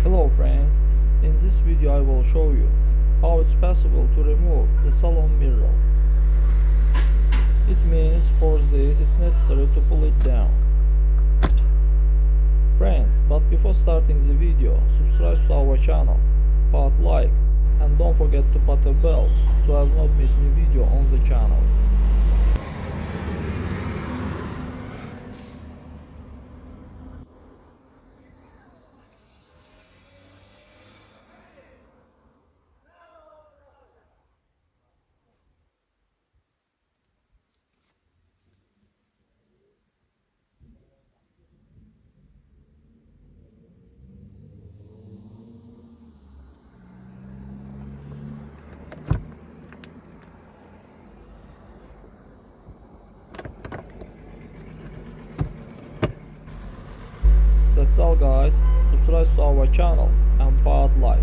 Hello friends, in this video I will show you how it's possible to remove the salon mirror. It means for this it's necessary to pull it down. Friends, but before starting the video, subscribe to our channel, put like and don't forget to put a bell so as not miss new video on the channel. That's all guys, subscribe to our channel and put like.